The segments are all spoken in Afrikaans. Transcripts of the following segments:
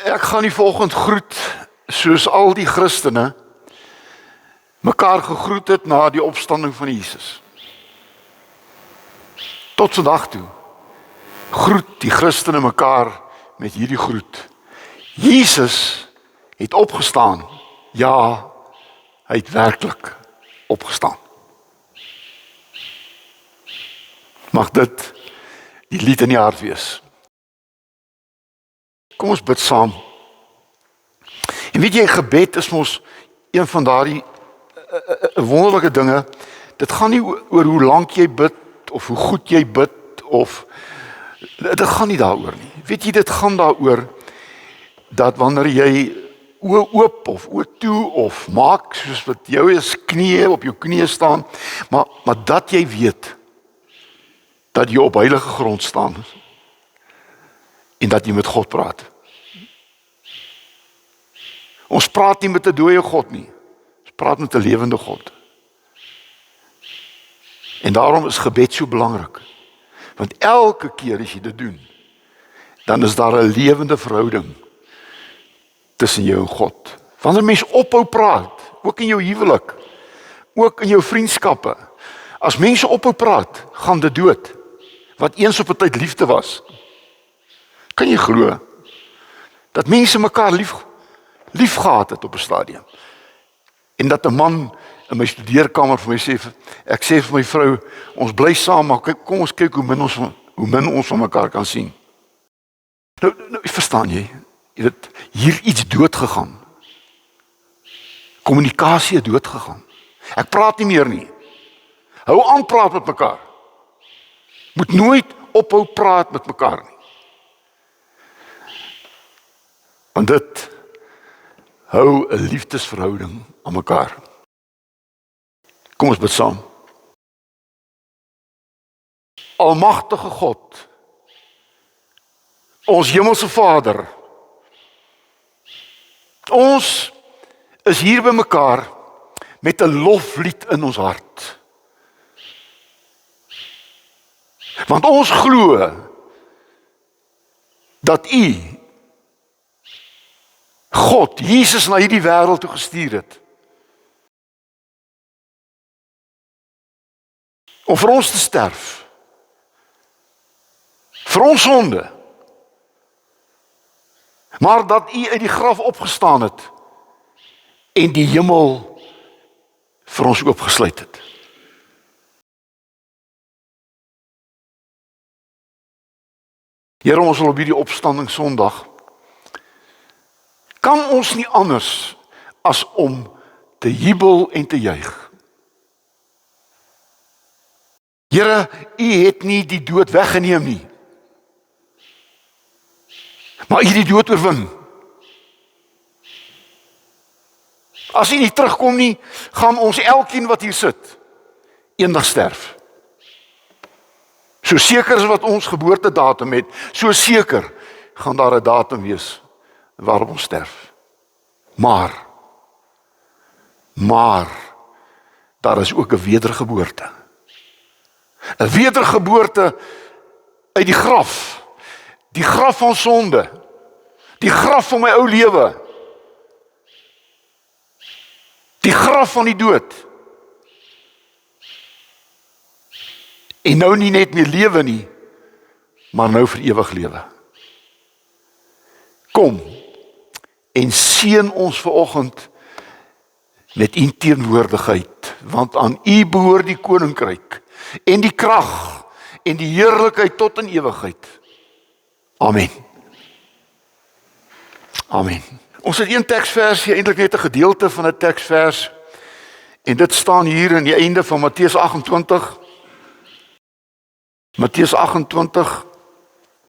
Ek gaan nie vanoggend groet soos al die Christene mekaar gegroet het na die opstanding van Jesus. Tot vandag toe groet die Christene mekaar met hierdie groet. Jesus het opgestaan. Ja, hy het werklik opgestaan. Mag dit die lied in die hart wees. Kom ons bid saam. En weet jy, gebed is mos een van daardie wonderlike dinge. Dit gaan nie oor hoe lank jy bid, of hoe goed jy bid, of dit gaan nie daaroor nie. Weet jy, dit gaan daaroor dat wanneer jy oë oop of oë toe of maak soos wat jou is knieë op jou knieë staan, maar dat jy weet dat jy op heilige grond staan en dat jy met God praat. Ons praat nie met 'n dooie God nie. Ons praat met 'n lewende God. En daarom is gebed so belangrik. Want elke keer as jy dit doen, dan is daar 'n lewende verhouding tussen jou en God. Wanneer mens ophou praat, ook in jou huwelik, ook in jou vriendskappe, as mense ophou praat, gaan dit dood. Wat eens op 'n tyd liefde was. Kan jy glo dat mense mekaar lief gehad het op 'n stadium? En dat 'n man in my studeerkamer vir my sê, ek sê vir my vrou, ons bly saam, maar kom ons kyk hoe min ons van mekaar kan sien. Nou verstaan jy? Jy het hier iets dood gegaan. Kommunikasie het dood gegaan. Ek praat nie meer nie. Hou aan praat met mekaar. Moet nooit ophou praat met mekaar nie. Want dit hou 'n liefdesverhouding aan mekaar. Kom ons bid saam. Almagtige God, ons hemelse Vader, ons is hier by mekaar met 'n loflied in ons hart. Want ons glo dat U, God, Jesus na hierdie wêreld toe gestuur het. Om vir ons te sterf. Vir ons sonde. Maar dat U uit die graf opgestaan het en die hemel vir ons oopgesluit het. Here, ons wil op hierdie opstanding Sondag kan ons nie anders as om te jubel en te juig. Here, U het nie die dood weggeneem nie. Maar U het die dood oorwin. As U nie terugkom nie, gaan ons elkeen wat hier sit eendag sterf. So seker as wat ons geboortedatum het, so seker gaan daar 'n datum wees waarop ons sterf. Maar daar is ook 'n wedergeboorte. 'n Wedergeboorte uit die graf. Die graf van sonde. Die graf van my ou lewe. Die graf van die dood. En nou nie net meer lewe nie, maar nou vir ewig lewe. Kom en seën ons vanoggend met U teenwoordigheid, want aan U behoort die koninkryk en die krag en die heerlikheid tot in ewigheid. Amen. Amen. Ons het een teksversie, eintlik net 'n gedeelte van 'n teksvers, en dit staan hier aan die einde van Matteus 28. Matteus 28,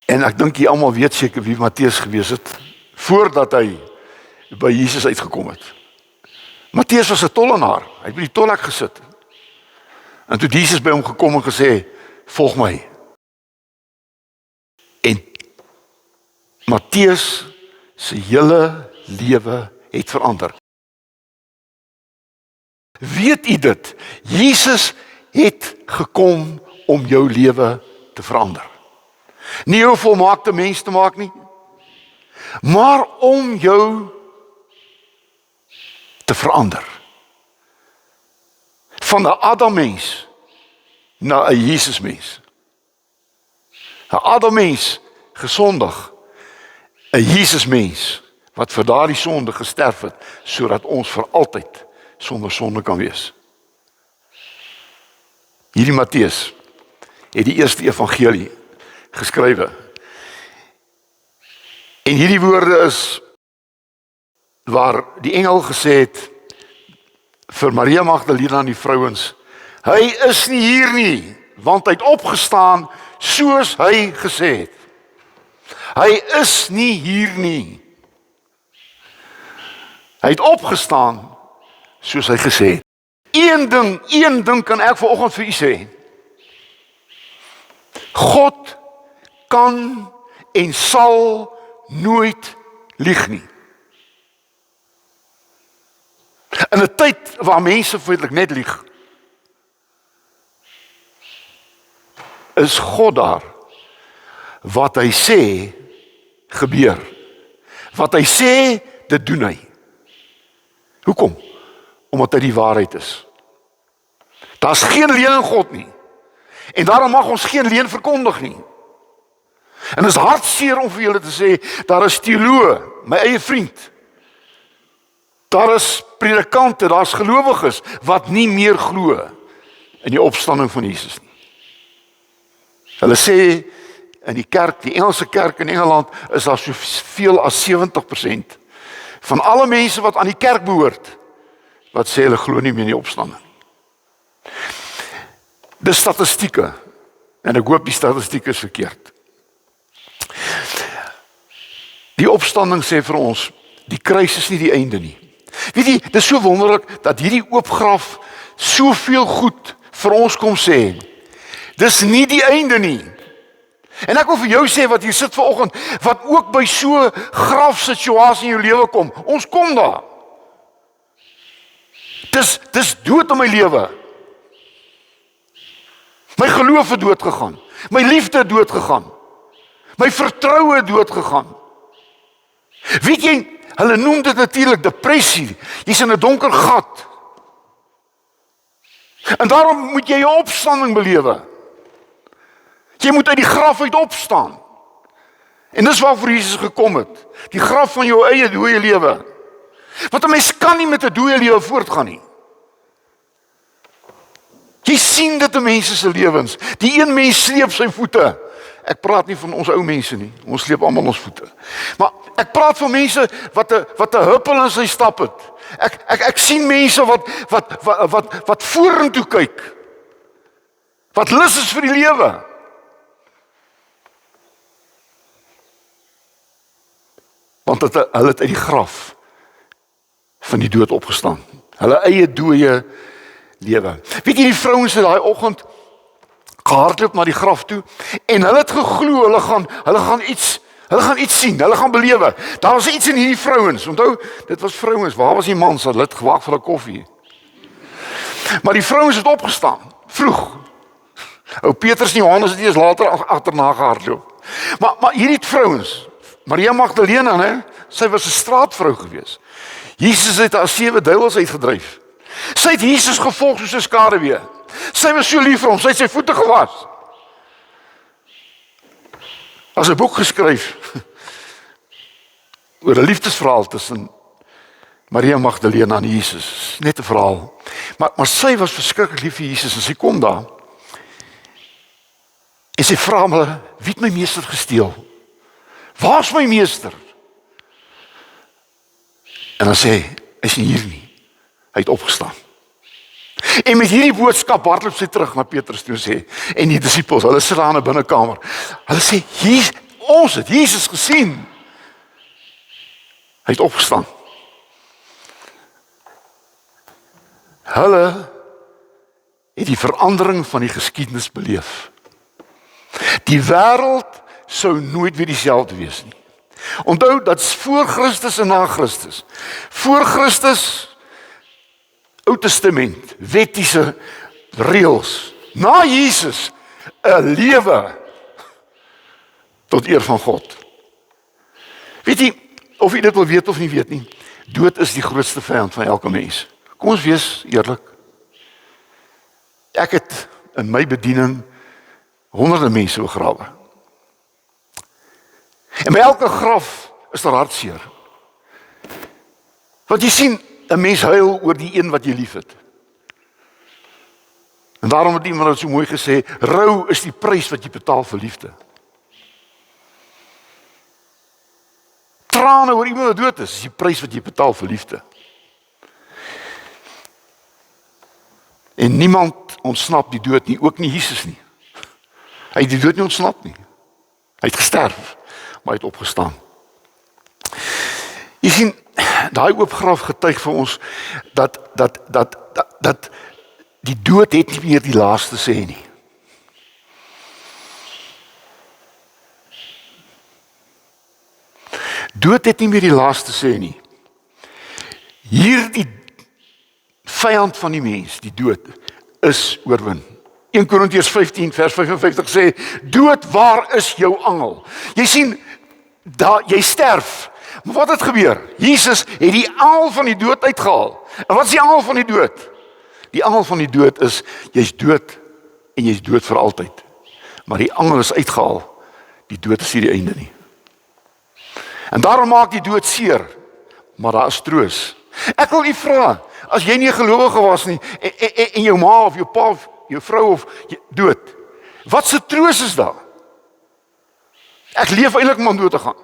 en ek dink jy almal weet seker wie Matteus gewees het, voordat hy by Jesus uitgekom het. Matteus was 'n tollenaar, hy het by die tolhek gesit. En toe Jesus by hom gekom en gesê, volg my. En Matteus se hele lewe het verander. Weet u dit? Jesus het gekom om jou lewe te verander. Nie jou volmaakte mens te maak nie, maar om jou te verander. Van 'n Adam-mens na 'n Jesus-mens. 'n Adam-mens gesondig, 'n Jesus-mens wat vir daardie sonde gesterf het, sodat ons vir altyd sonder sonde kan wees. Hierdie Matteus het die eerste evangelie geskrywe. En hierdie woorde is waar die engel gesê het vir Maria Magdalena en die vrouens, hy is nie hier nie, want hy het opgestaan soos hy gesê het. Hy is nie hier nie. Hy het opgestaan soos hy gesê het. Een ding kan ek vanoggend vir u sê. God kan en sal nooit lieg nie. In 'n tyd waar mense feitelik net lieg, is God daar. Wat hy sê, gebeur. Wat hy sê, dit doen hy. Hoekom? Omdat hy die waarheid is. Daar's geen leuen in God nie. En daarom mag ons geen leuen verkondig nie. En dit is hartseer om vir julle te sê, daar is teoloë, my eie vriend. Daar is predikante, daar's gelowiges wat nie meer glo in die opstanding van Jesus nie. Hulle sê in die kerk, die Engelse kerk in Engeland, is daar soveel as 70% van alle mense wat aan die kerk behoort, wat sê hulle glo nie meer in die opstanding. Dis statistieke, en ek hoop die statistiek is verkeerd. Die opstanding sê vir ons, die kruis is nie die einde nie. Weet jy, dit is so wonderlik dat hierdie oop graf soveel goed vir ons kom sê. Dis nie die einde nie. En ek wil vir jou sê wat hier sit vanoggend, wat ook by so grafsituasie in jou lewe kom. Ons kom daar. Dis dood in my lewe. My geloof het dood gegaan. My liefde het dood gegaan. My vertroue het dood gegaan. Weet jy, hulle noem dit natuurlik depressie. Jy's in 'n donker gat. En daarom moet jy jou opstanding belewe. Jy moet uit die graf uit opstaan. En dis waarvoor Jesus gekom het. Die graf van jou eie dooie lewe. Want 'n mens kan nie met 'n dooie lewe voortgaan nie. Jy sien dit in mense se lewens. Die een mens sleep sy voete. Ek praat nie van ons ou mense nie. Ons sleep almal ons voete. Maar ek praat van mense wat 'n huppel in sy stap het. Ek sien mense wat vorentoe kyk. Wat lus is vir die lewe. Want hulle het uit die graf van die dood opgestaan. Hulle eie dooie lewe. Weet jy, die vrouens het daai oggend gehardloop na die graf toe en hulle het geglo hulle gaan iets sien, hulle gaan belewe. Daar was iets in hierdie vrouens. Onthou, dit was vrouens. Waar was die mans? Hulle het gewag vir 'n koffie. Maar die vrouens het opgestaan, vroeg. Ou Petrus en Johannes het eers later agterna gehardloop. Maar hierdie vrouens, Maria Magdalena, né? Sy was 'n straatvrou gewees. Jesus het haar 7 duiwels uitgedryf. Sy het Jesus gevolg soos 'n skaduwee. Sy was so lief vir hom, sy het sy voete gewas. As 'n boek geskryf oor 'n liefdesverhaal tussen Maria Magdalena en Jesus. Net 'n verhaal. Maar sy was verskriklik lief vir Jesus en sy kom daar. En sy vra hom, wie het my meester gesteel? Waar's my meester? En dan sê hy is nie hier nie. Hy het opgestaan. En met hierdie boodskap hardloop sy terug na Petrus toe sê, en die disippels, hulle sit daar in 'n binnekamer. Hulle sê, ons het Jesus gesien. Hy het opgestaan. Hulle het die verandering van die geskiedenis beleef. Die wêreld sou nooit weer dieselfde wees nie. Onthou, dat is voor Christus en na Christus. Voor Christus, Ou Testament, wettiese reëls. Na Jesus, 'n lewe tot eer van God. Weet jy, of jy dit wil weet of nie weet nie, dood is die grootste vyand van elke mens. Kom ons wees eerlik. Ek het in my bediening honderde mense begrawe. En by elke graf is daar hartseer. Want jy sien, 'n mens huil oor die een wat jy liefhet. En daarom het iemand het so mooi gesê, rou is die prys wat jy betaal vir liefde. Trane oor iemand wat dood is die prys wat jy betaal vir liefde. En niemand ontsnap die dood nie, ook nie Jesus nie. Hy het die dood nie ontsnap nie. Hy het gesterf, maar hy het opgestaan. Jy sien, daai oop graf getuig vir ons dat die dood het nie meer die laaste sê nie. Dood het nie meer die laaste sê nie. Hierdie vyand van die mens, die dood, is oorwin. 1 Korintiërs 15 vers 55 sê, dood, waar is jou angel? Jy sien, jy sterf. Maar wat het gebeur? Jesus het die angel van die dood uitgehaal. En wat is die angel van die dood? Die angel van die dood is, jy's dood en jy's dood vir altyd. Maar die angel is uitgehaal. Die dood is nie die einde nie. En daarom maak die dood seer, maar daar is troos. Ek wil u vra, as jy nie 'n gelowige was nie, en jou ma of jou pa of jou vrou of dood, wat se troos is daar? Ek leef eintlik om dood te gaan.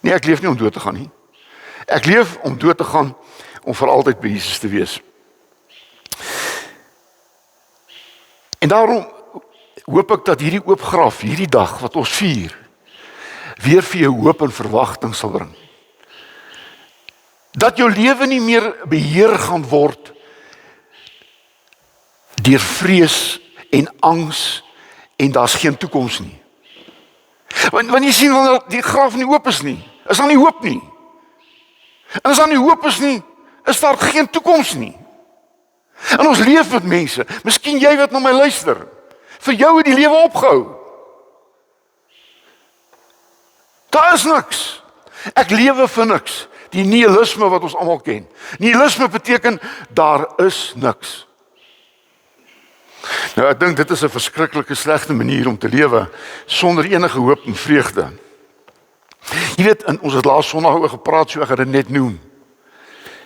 Nee, ek leef nie om dood te gaan nie. Ek leef om dood te gaan, om vir altyd by Jesus te wees. En daarom hoop ek dat hierdie oop graf, hierdie dag wat ons vier, weer vir jou hoop en verwagting sal bring. Dat jou lewe nie meer beheer gaan word deur vrees en angs en daar's geen toekoms nie. Want jy sien, wanneer die graf nie oop is nie, is daar nie hoop nie. En as daar nie hoop is nie, is daar geen toekoms nie. En ons leef met mense, miskien jy wat na my luister, vir jou het die lewe opgehou. Daar is niks. Ek lewe vir niks. Die nihilisme wat ons almal ken. Nihilisme beteken, daar is niks. Nou, ek dink dit is 'n verskriklike slegte manier om te lewe, sonder enige hoop en vreugde. Jy weet, ons het laas Sondag oor gepraat, so ek gaan dit net noem.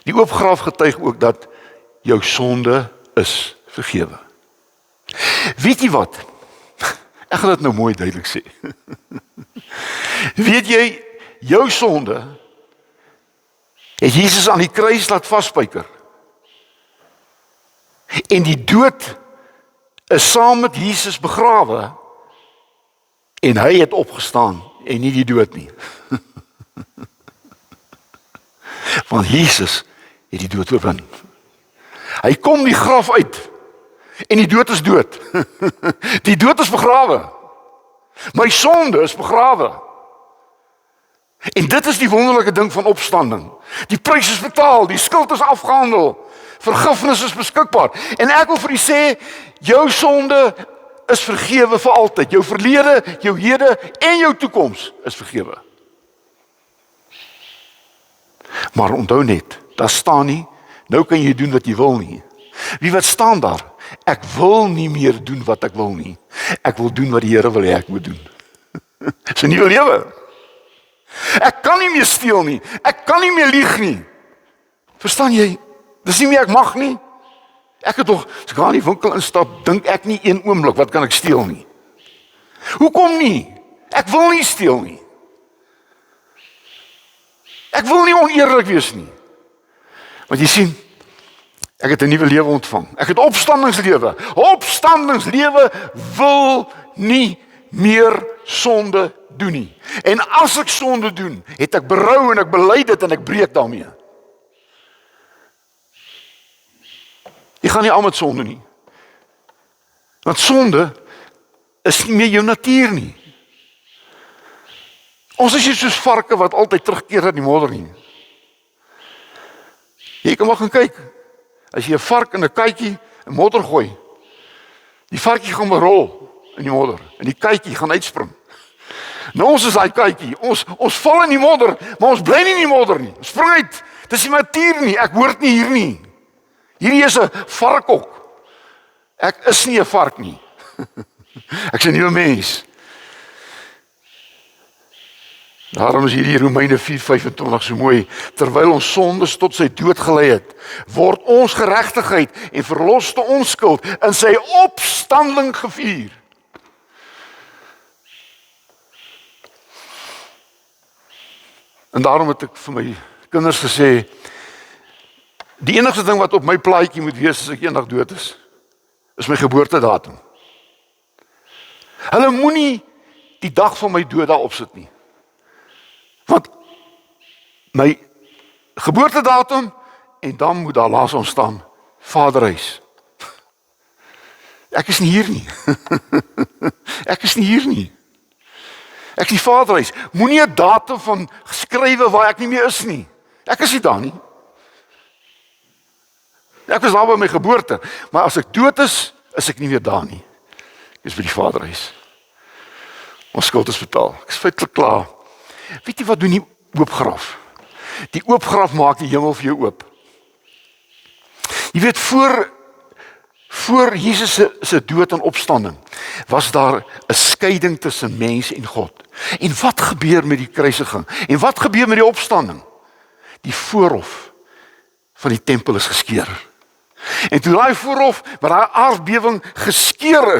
Die oop graf getuig ook dat jou sonde is vergewe. Weet jy wat? Ek gaan dit nou mooi duidelik sê. Weet jy, jou sonde het Jesus aan die kruis laat vasspyker. En die dood is saam met Jesus begrawe en hy het opgestaan en nie die dood nie. Want Jesus het die dood oorwin. Hy kom die graf uit en die dood is dood. Die dood is begrawe. My sonde is begrawe. En dit is die wonderlike ding van opstanding. Die prys is betaal, die skuld is afgehandel. Vergifnis is beskikbaar. En ek wil vir u sê, jou sonde is vergewe vir altyd. Jou verlede, jou hede en jou toekoms is vergewe. Maar onthou net, daar staan nie, nou kan jy doen wat jy wil nie. Wie wat staan daar? Ek wil nie meer doen wat ek wil nie. Ek wil doen wat die Here wil hê ek moet doen. Dis 'n nuwe lewe. Ek kan nie meer steel nie. Ek kan nie meer lieg nie. Verstaan jy? Dis nie meer ek mag nie. Ek het tog, as ek aan die winkel instap, dink ek nie een oomblik, wat kan ek steel nie? Hoekom nie? Ek wil nie steel nie. Ek wil nie oneerlik wees nie. Want jy sien, ek het 'n nuwe lewe ontvang. Ek het opstandingslewe. Opstandingslewe wil nie meer sonde doen nie. En as ek sonde doen, het ek berou en ek bely dit en ek breek daarmee. Jy gaan nie al met sonde nie. Want sonde is nie meer jou natuur nie. Ons is nie soos varke wat altyd terugkeer in die modder nie. Jy kan maar gaan kyk. As jy 'n vark in 'n kuitjie in modder gooi, die varkie gaan rol in die modder en die kuitjie gaan uitspring. Nou ons is daai kykie. Ons val in die modder, maar ons bly nie in die modder nie. Ons spring uit. Dis nie my tier nie. Ek hoort nie hier nie. Hierdie is 'n varkok. Ek is nie 'n vark nie. Ek is 'n nuwe mens. Daarom is hierdie Romeine 4:25 so mooi. Terwyl ons sondes tot sy dood gelei het, word ons geregtigheid en verloste onskuld in sy opstanding gevier. En daarom het ek vir my kinders gesê, die enigste ding wat op my plaatjie moet wees as ek eendag dood is my geboortedatum. Hulle moenie die dag van my dood daar opsit nie. Want my geboortedatum en dan moet daar laas ons staan Vaderhuis. Ek is nie hier nie. Ek is nie hier nie. Ek is die Vaderhuis. Moenie 'n datum van geskrywe waar ek nie meer is nie. Ek is nie daar nie. Ek was daar by my geboorte, maar as ek dood is ek nie meer daar nie. Ek is by die Vaderhuis. Ons skuld is betaal. Ek is feitelik klaar. Weet jy wat doen die oopgraf? Die oopgraf maak die hemel vir jou oop. Jy weet, voor Jesus se dood en opstanding was daar 'n skeiding tussen mens en God. En wat gebeur met die kruisiging? En wat gebeur met die opstanding? Die voorhof van die tempel is geskeur. En toe daai voorhof, waar daai aardbewing geskeur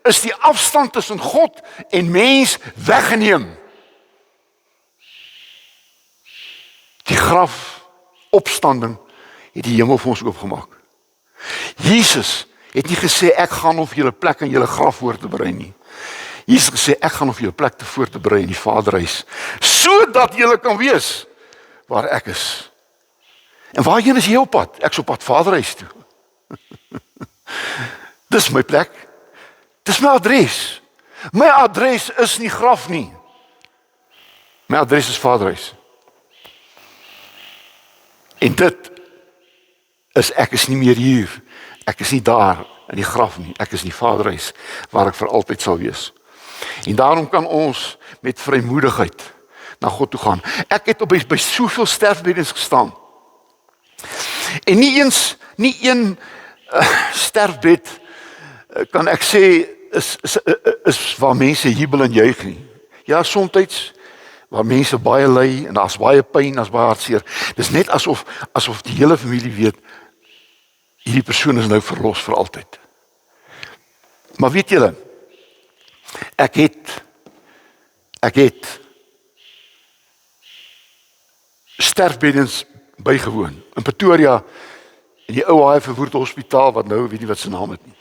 is die afstand tussen God en mens weggeneem. Die graf opstanding het die hemel vir ons oopgemaak. Jesus het nie gesê ek gaan om vir julle plek in julle graf voor te berei nie. Jesus het gesê ek gaan om vir julle plek voor te berei in die Vaderhuis, sodat julle kan wees waar ek is. En waarheen is jy op pad? Ek is op pad Vaderhuis toe. Dis my plek. Dis my adres. My adres is nie graf nie. My adres is Vaderhuis. En dit is ek is nie meer hier. Ek is nie daar in die graf nie. Ek is in die Vaderhuis waar ek vir altyd sal wees. En daarom kan ons met vrymoedigheid na God toe gaan. Ek het by soveel sterfbeddens gestaan. En nie een sterfbed kan ek sê is waar mense jubel en juig nie. Ja, soms waar mense baie ly en daar's baie pyn, daar's baie hartseer. Dis net asof die hele familie weet hierdie persoon is nou verlos vir altyd. Maar weet julle, ek het sterfbeddens bygewoon in Pretoria in die ou Haai Verwoerd Hospitaal wat nou weet nie wat se naam het nie.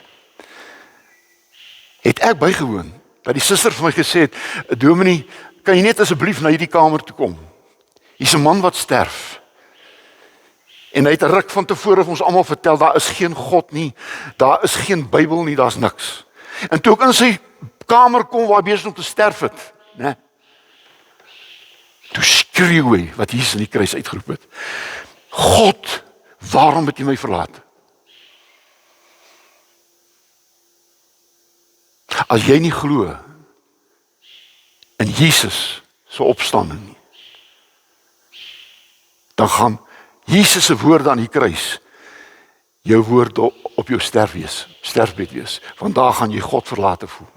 Het ek bygewoon dat die suster vir my gesê het, Dominee, kan jy net asseblief na hierdie kamer toe kom? Hier's 'n man wat sterf. En hy het 'n ruk van tevore vir ons almal vertel, daar is geen God nie, daar is geen Bybel nie, daar's niks. En toe ek in sy kamer kom waar hy besig om te sterf het, né? Toe skreeu hy wat Jesus in die kruis uitgeroep het. God, waarom het jy my verlaat? As jy nie glo in Jesus se opstanding nie, dan gaan Jesus se woorde aan die kruis jou woorde op jou sterfbed wees. Want daar gaan jy God verlate voel.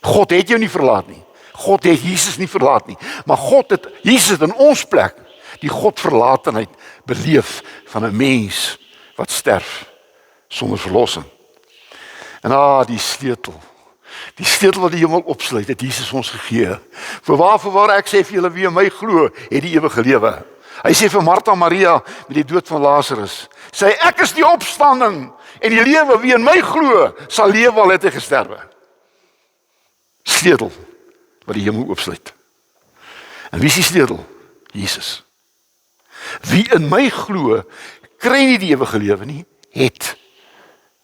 God het jou nie verlaat nie. God het Jesus nie verlaat nie. Maar God het Jesus in ons plek die Godverlatenheid beleef van 'n mens wat sterf sonder verlossing. En die sleutel wat die hemel opsluit, het Jesus ons gegee. Voorwaar ek sê vir julle, wie in my glo, het die ewige lewe. Hy sê vir Martha en Maria met die dood van Lazarus, sê ek is die opstanding en die lewe, wie in my glo, sal lewe al het hy gesterwe. Sleutel wat die hemel oopsluit. En wie is die sleutel? Jesus. Wie in my glo, kry nie die ewige lewe nie, het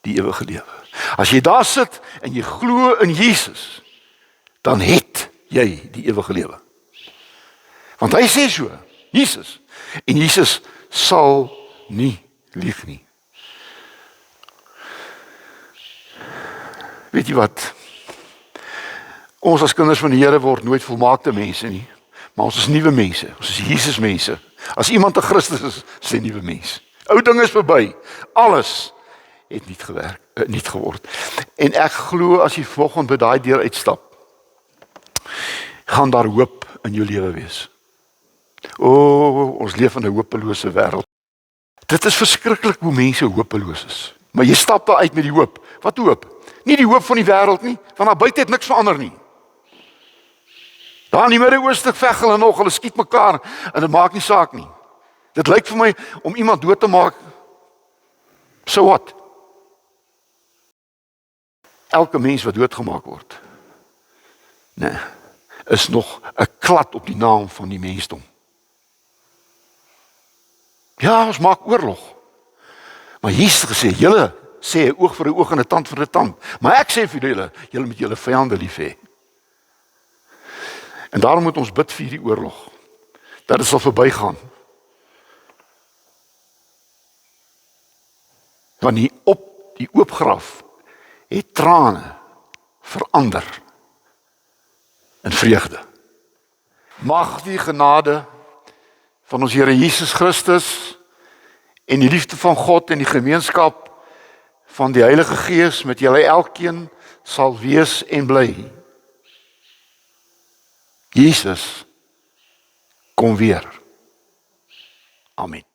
die ewige lewe. As jy daar sit en jy glo in Jesus, dan het jy die ewige lewe. Want hy sê so, Jesus. En Jesus sal nie lieg nie. Weet jy wat? Ons as kinders van die Here word nooit volmaakte mense nie, maar ons is nuwe mense, ons is Jesus mense. As iemand 'n Christus is, is hy 'n nuwe mens. Ou dinge is verby, alles het niet geword. En ek glo as jy vanoggend by daai deur uitstap, gaan daar hoop in jou lewe wees. Ons leef in 'n hopelose wêreld. Dit is verskriklik hoe mense hopeloos is. Maar jy stap daar uit met die hoop. Wat hoop? Nie die hoop van die wêreld nie, want daar buite het niks verander nie. Daar in die Midde-Ooste veg hulle nog, hulle skiet mekaar en dit maak nie saak nie. Dit lyk vir my om iemand dood te maak. So wat? Elke mens wat doodgemaak word, nee, is nog 'n klad op die naam van die mensdom. Ja, ons maak oorlog. Maar Jesus gesê, julle sê 'n oog vir 'n oog en 'n tand vir 'n tand. Maar ek sê vir julle moet julle vyande lief hê. En daarom moet ons bid vir die oorlog, dat dit sal verbygaan. Want die oop graf het trane verander in vreugde. Mag die genade van ons Here Jesus Christus en die liefde van God en die gemeenskap van die Heilige Gees met julle elkeen sal wees en bly. Jesus kom weer. Amen.